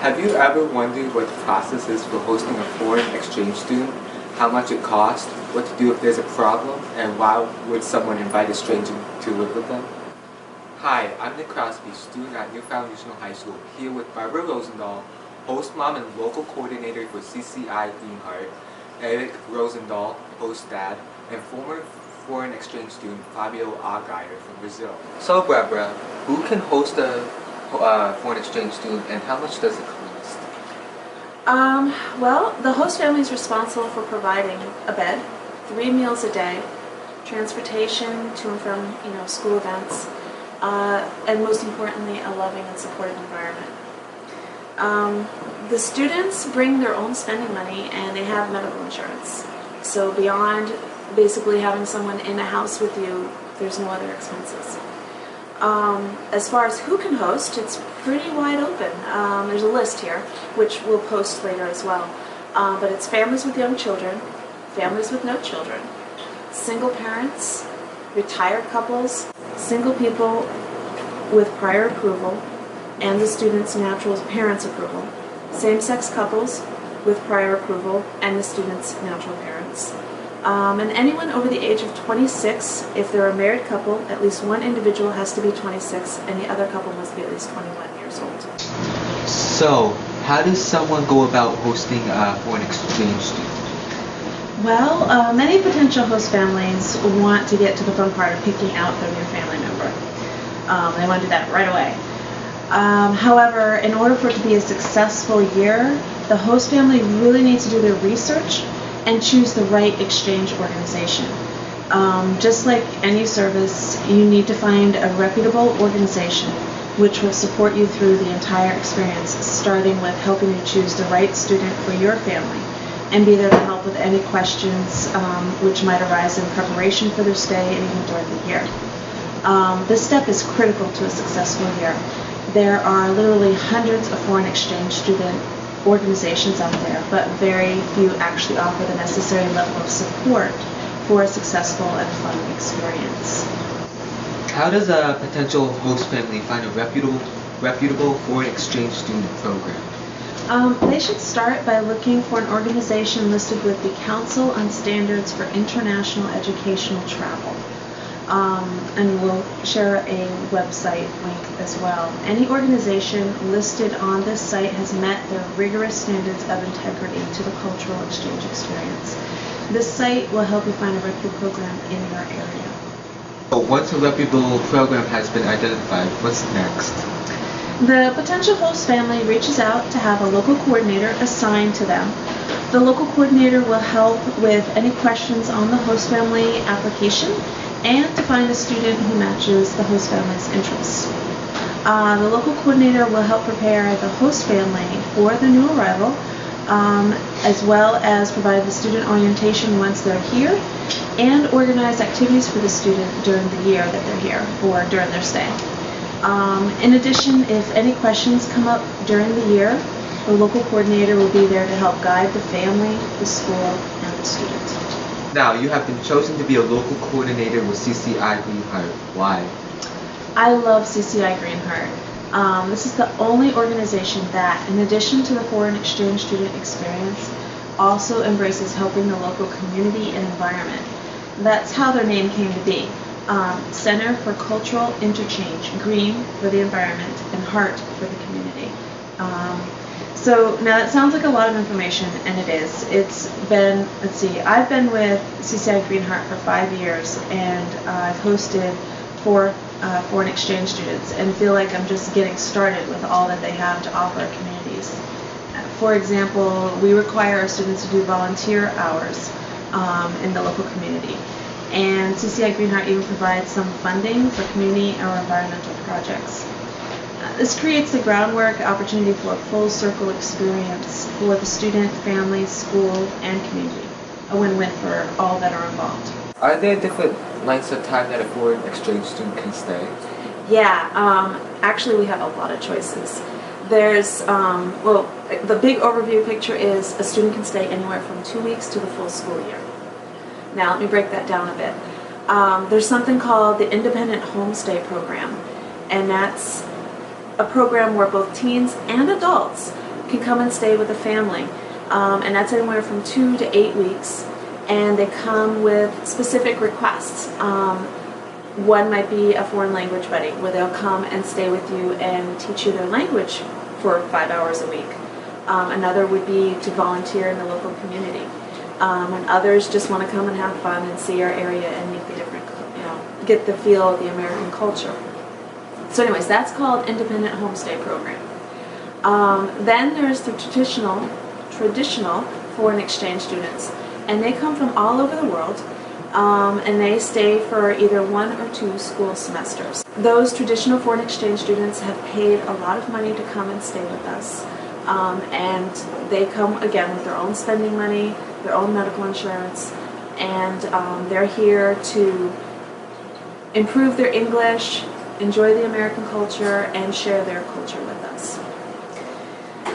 Have you ever wondered what the process is for hosting a foreign exchange student? How much it costs? What to do if there's a problem? And why would someone invite a stranger to live with them? Hi, I'm Nick Crosby, student at New Foundational High School, here with Barbara Rosendahl, host mom and local coordinator for CCI Greenheart, Eric Rosendahl, host dad, and former foreign exchange student Fabio Aguirre from Brazil. So Barbara, who can host a foreign exchange student and how much does it cost? Well, the host family is responsible for providing a bed, 3 meals a day, transportation to and from, school events, and most importantly, a loving and supportive environment. The students bring their own spending money and they have medical insurance. So beyond basically having someone in a house with you, there's no other expenses. As far as who can host, it's pretty wide open. There's a list here, which we'll post later as well. But it's families with young children, families with no children, single parents, retired couples, single people with prior approval, and the student's natural parents' approval, same-sex couples with prior approval, and the student's natural parents. And anyone over the age of 26, if they're a married couple, at least one individual has to be 26 and the other couple must be at least 21 years old. So, how does someone go about hosting a foreign exchange student? Well, many potential host families want to get to the fun part of picking out their new family member. They want to do that right away. However, in order for it to be a successful year, the host family really needs to do their research and choose the right exchange organization. Just like any service, you need to find a reputable organization which will support you through the entire experience, starting with helping you choose the right student for your family and be there to help with any questions which might arise in preparation for their stay and even during the year. This step is critical to a successful year. There are literally hundreds of foreign exchange student organizations out there, but very few actually offer the necessary level of support for a successful and fun experience. How does a potential host family find a reputable foreign exchange student program? They should start by looking for an organization listed with the Council on Standards for International Educational Travel. And we'll share a website link as well. Any organization listed on this site has met their rigorous standards of integrity to the cultural exchange experience. This site will help you find a reputable program in your area. So once a reputable program has been identified, what's next? The potential host family reaches out to have a local coordinator assigned to them. The local coordinator will help with any questions on the host family application and to find a student who matches the host family's interests. The local coordinator will help prepare the host family for the new arrival, as well as provide the student orientation once they're here, and organize activities for the student during the year that they're here, or during their stay. In addition, if any questions come up during the year, the local coordinator will be there to help guide the family, the school, and the student. Now, you have been chosen to be a local coordinator with CCI Greenheart. Why? I love CCI Greenheart. This is the only organization that, in addition to the foreign exchange student experience, also embraces helping the local community and environment. That's how their name came to be. Center for Cultural Interchange, green for the environment, and heart for the community. So now that sounds like a lot of information, and it is. It's been, I've been with CCI Greenheart for 5 years, and I've hosted 4 foreign exchange students, and feel like I'm just getting started with all that they have to offer communities. For example, we require our students to do volunteer hours in the local community, and CCI Greenheart even provides some funding for community or environmental projects. This creates the groundwork opportunity for a full circle experience for the student, family, school, and community. A win-win for all that are involved. Are there different lengths of time that a foreign exchange student can stay? Yeah, actually we have a lot of choices. There's, the big overview picture is a student can stay anywhere from 2 weeks to the full school year. Now let me break that down a bit. There's something called the Independent Homestay Program, and that's a program where both teens and adults can come and stay with a family, and that's anywhere from 2 to 8 weeks, and they come with specific requests. One might be a foreign language buddy, where they'll come and stay with you and teach you their language for 5 hours a week. Another would be to volunteer in the local community. And others just want to come and have fun and see our area and meet the different, get the feel of the American culture. So anyways, that's called Independent Homestay Program. Then there's the traditional foreign exchange students, and they come from all over the world, and they stay for either 1 or 2 school semesters. Those traditional foreign exchange students have paid a lot of money to come and stay with us, and they come again with their own spending money, their own medical insurance, and they're here to improve their English, enjoy the American culture, and share their culture with us.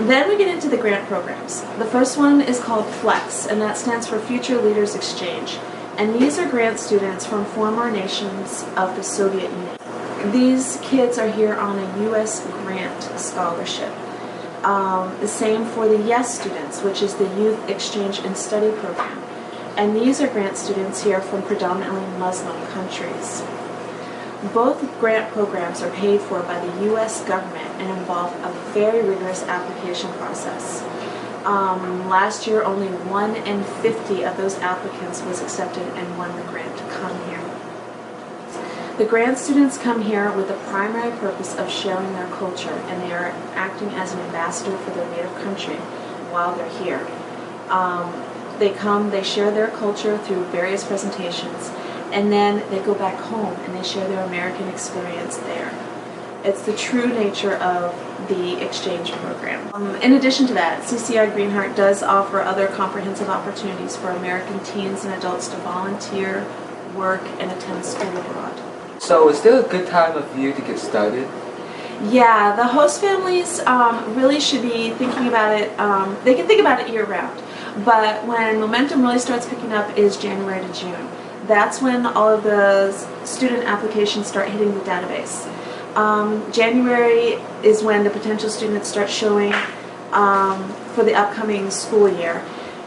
Then we get into the grant programs. The first one is called FLEX, and that stands for Future Leaders Exchange. And these are grant students from former nations of the Soviet Union. These kids are here on a U.S. grant scholarship. The same for the YES students, which is the Youth Exchange and Study Program. And these are grant students here from predominantly Muslim countries. Both grant programs are paid for by the U.S. government and involve a very rigorous application process. Last year, only 1 in 50 of those applicants was accepted and won the grant to come here. The grant students come here with the primary purpose of sharing their culture, and they are acting as an ambassador for their native country while they're here. They come, they share their culture through various presentations, and then they go back home and they share their American experience there. It's the true nature of the exchange program. In addition to that, CCI Greenheart does offer other comprehensive opportunities for American teens and adults to volunteer, work, and attend school abroad. So is there a good time of year to get started? Yeah, the host families really should be thinking about it. They can think about it year-round, but when momentum really starts picking up is January to June. That's when all of the student applications start hitting the database. January is when the potential students start showing for the upcoming school year.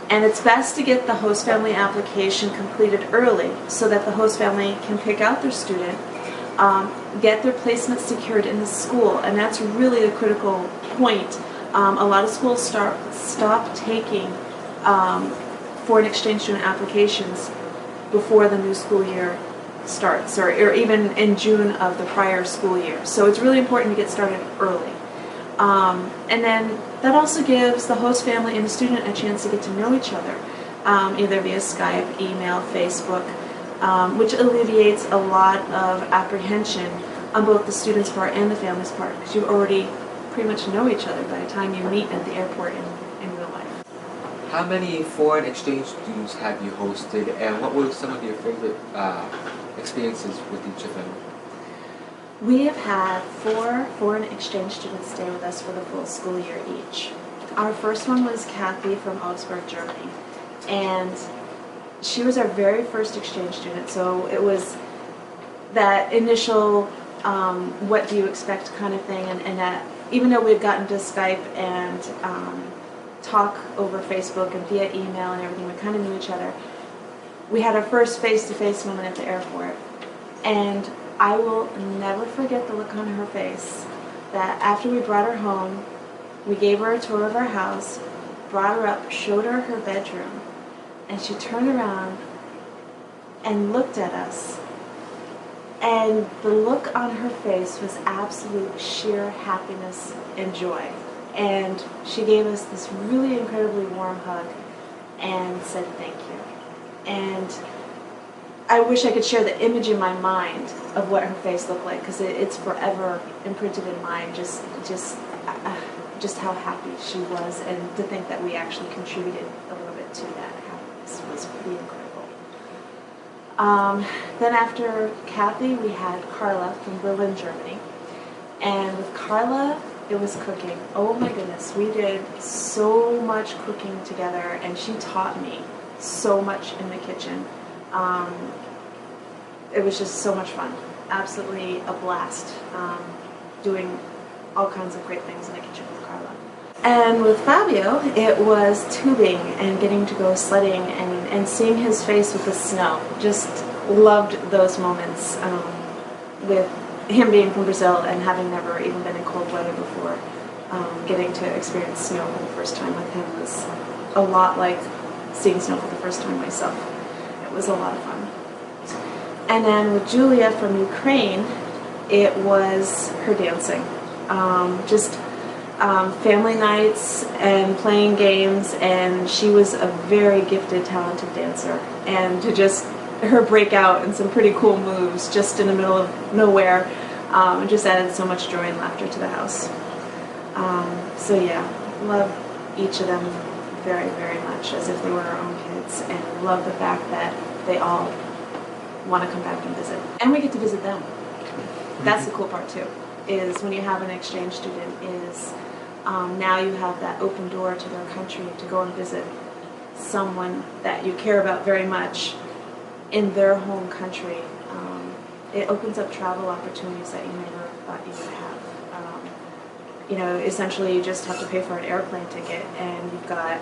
And it's best to get the host family application completed early so that the host family can pick out their student, get their placement secured in the school, and that's really a critical point. A lot of schools stop taking foreign exchange student applications before the new school year starts, or even in June of the prior school year. So it's really important to get started early. And then that also gives the host family and the student a chance to get to know each other, either via Skype, email, Facebook, which alleviates a lot of apprehension on both the student's part and the family's part, because you already pretty much know each other by the time you meet at the airport in real life. How many foreign exchange students have you hosted, and what were some of your favorite experiences with each of them? We have had 4 foreign exchange students stay with us for the full school year each. Our first one was Kathy from Augsburg, Germany, and she was our very first exchange student, so it was that initial what do you expect kind of thing, and that even though we had gotten to Skype and talk over Facebook and via email and everything, we kind of knew each other. We had our first face-to-face moment at the airport, and I will never forget the look on her face that after we brought her home, we gave her a tour of our house, brought her up, showed her her bedroom, and she turned around and looked at us. And the look on her face was absolute sheer happiness and joy. And she gave us this really incredibly warm hug and said thank you. And I wish I could share the image in my mind of what her face looked like, because it's forever imprinted in mine, just how happy she was, and to think that we actually contributed a little bit to that happiness was pretty incredible. Then after Kathy, we had Carla from Berlin, Germany. And with Carla, it was cooking. Oh my goodness, we did so much cooking together, and she taught me so much in the kitchen. It was just so much fun. Absolutely a blast doing all kinds of great things in the kitchen with Carla. And with Fabio, it was tubing and getting to go sledding and seeing his face with the snow. Just loved those moments with him being from Brazil and having never even been in cold weather before. Getting to experience snow for the first time with him was a lot like seeing snow for the first time myself. It was a lot of fun. And then with Julia from Ukraine, it was her dancing. Family nights and playing games, and she was a very gifted, talented dancer. And to just her break out in some pretty cool moves just in the middle of nowhere just added so much joy and laughter to the house. So yeah, love each of them very, very much as if they were our own kids, and love the fact that they all want to come back and visit. And we get to visit them. That's the cool part too, is when you have an exchange student is now you have that open door to their country to go and visit someone that you care about very much in their home country. It opens up travel opportunities that you never thought you would have. Essentially you just have to pay for an airplane ticket and you've got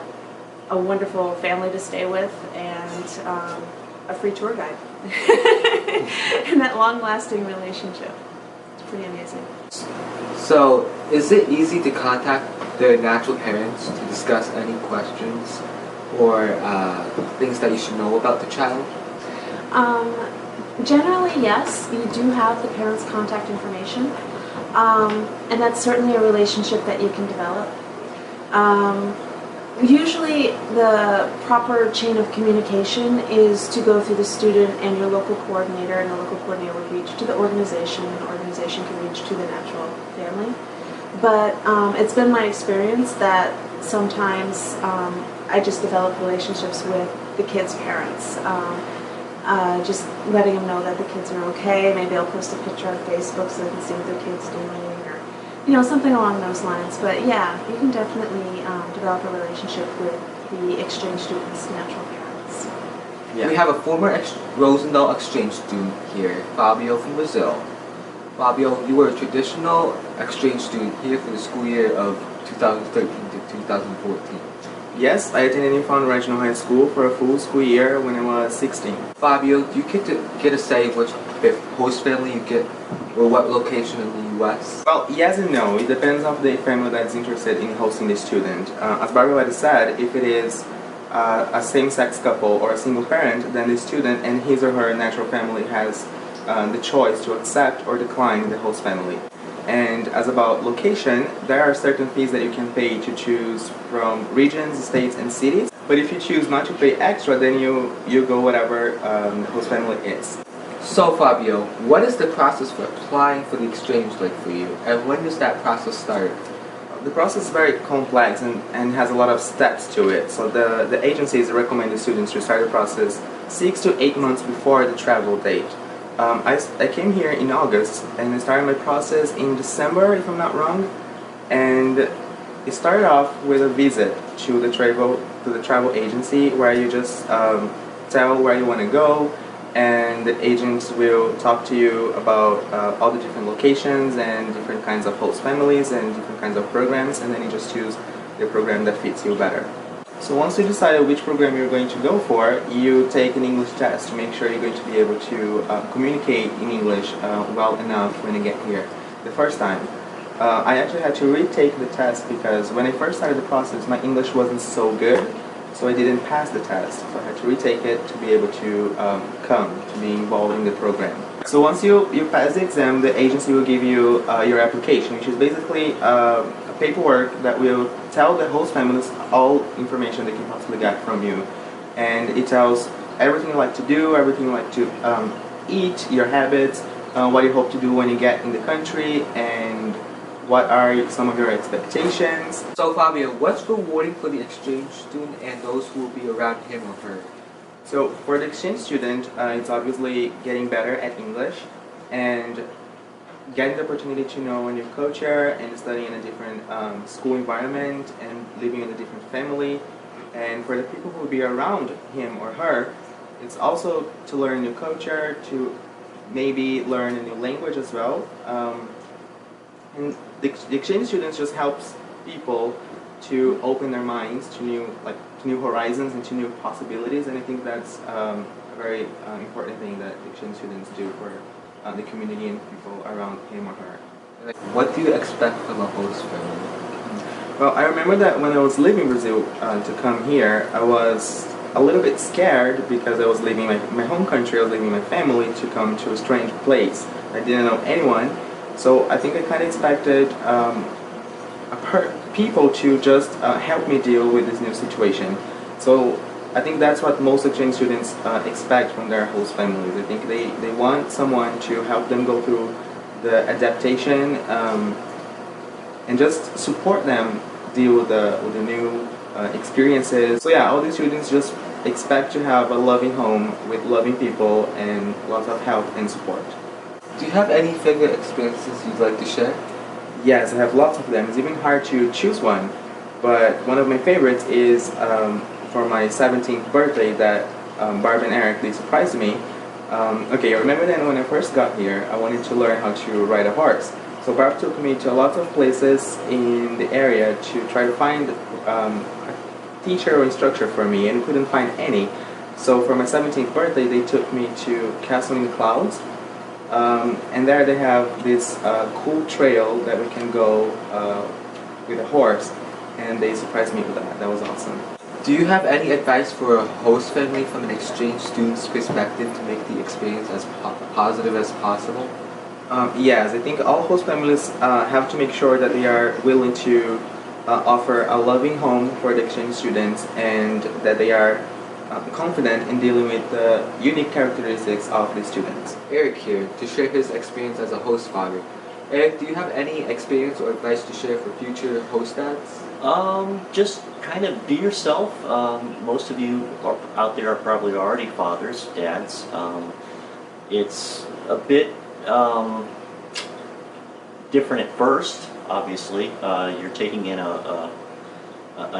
a wonderful family to stay with and a free tour guide. And that long-lasting relationship. It's pretty amazing. So, is it easy to contact the natural parents to discuss any questions or things that you should know about the child? Generally, yes. You do have the parents' contact information. And that's certainly a relationship that you can develop. Usually the proper chain of communication is to go through the student and your local coordinator, and the local coordinator would reach to the organization, and the organization can reach to the natural family. But it's been my experience that sometimes I just develop relationships with the kids' parents. Just letting them know that the kids are okay. Maybe I'll post a picture on Facebook so they can see what their kid's doing, or something along those lines. But yeah, you can definitely develop a relationship with the exchange students' natural parents. Yeah. We have a former Rosendahl exchange student here, Fabio from Brazil. Fabio, you were a traditional exchange student here for the school year of 2013 to 2014. Yes, I attended Newfoundland Regional High School for a full school year when I was 16. Fabio, do you get to say which host family you get or what location in the U.S.? Well, yes and no. It depends on the family that's interested in hosting the student. As Barbara said, if it is a same-sex couple or a single parent, then the student and his or her natural family has the choice to accept or decline the host family. And as about location, there are certain fees that you can pay to choose from regions, states, and cities. But if you choose not to pay extra, then you go whatever the host family is. So Fabio, what is the process for applying for the exchange like for you? And when does that process start? The process is very complex and has a lot of steps to it. So the agencies recommend the students to start the process 6 to 8 months before the travel date. I came here in August and I started my process in December, if I'm not wrong, and it started off with a visit to the travel agency where you just tell where you want to go, and the agents will talk to you about all the different locations and different kinds of host families and different kinds of programs, and then you just choose the program that fits you better. So once you decide which program you're going to go for, you take an English test to make sure you're going to be able to communicate in English well enough when you get here the first time. I actually had to retake the test because when I first started the process, my English wasn't so good, so I didn't pass the test. So I had to retake it to be able to come to be involved in the program. So once you pass the exam, the agency will give you your application, which is basically paperwork that will tell the host families all information they can possibly get from you, and it tells everything you like to do, everything you like to eat, your habits, what you hope to do when you get in the country, and what are some of your expectations. So Fabio, what's rewarding for the exchange student and those who will be around him or her? So for the exchange student, it's obviously getting better at English and getting the opportunity to know a new culture and studying in a different school environment and living in a different family. And for the people who will be around him or her, it's also to learn a new culture, to maybe learn a new language as well. And the exchange students just helps people to open their minds to new horizons and to new possibilities, and I think that's a very important thing that exchange students do for the community and people around him or her. What do you expect from a host family? Well, I remember that when I was leaving Brazil to come here, I was a little bit scared because I was leaving my home country, I was leaving my family to come to a strange place. I didn't know anyone, so I think I kind of expected people to just help me deal with this new situation. So I think that's what most exchange students expect from their host families. I think they want someone to help them go through the adaptation and just support them deal with the new experiences. So yeah, all these students just expect to have a loving home with loving people and lots of help and support. Do you have any favorite experiences you'd like to share? Yes, I have lots of them. It's even hard to choose one, but one of my favorites is for my 17th birthday that Barb and Eric, they surprised me. Okay, I remember then when I first got here, I wanted to learn how to ride a horse. So Barb took me to a lot of places in the area to try to find a teacher or instructor for me, and couldn't find any. So for my 17th birthday, they took me to Castle in the Clouds. And there they have this cool trail that we can go with a horse, and they surprised me with that. That was awesome. Do you have any advice for a host family from an exchange student's perspective to make the experience as positive as possible? Yes, I think all host families have to make sure that they are willing to offer a loving home for the exchange students, and that they are confident in dealing with the unique characteristics of the students. Eric here to share his experience as a host father. Eric, do you have any experience or advice to share for future host dads? Just kind of be yourself. Most of you out there are probably already fathers, dads. It's a bit different at first, obviously. You're taking in a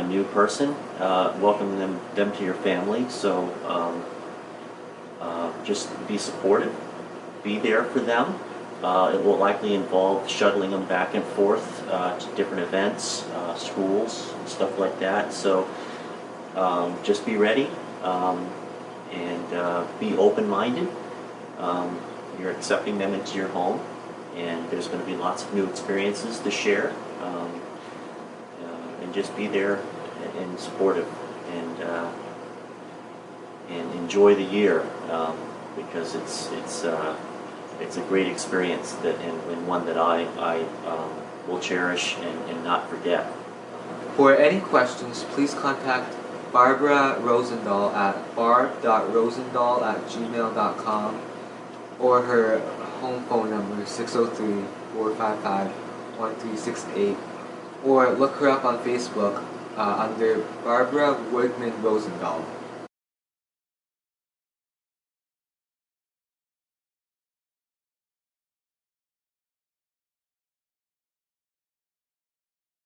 new person, welcoming them to your family, so just be supportive, be there for them. It will likely involve shuttling them back and forth to different events, schools, stuff like that, so just be ready and be open-minded. You're accepting them into your home, and there's going to be lots of new experiences to share. And just be there and supportive, and enjoy the year, because it's a great experience and one that I will cherish and not forget. For any questions, please contact Barbara Rosendahl at barb.rosendahl@gmail.com or her home phone number 603-455-1368, or look her up on Facebook under Barbara Woodman Rosendahl.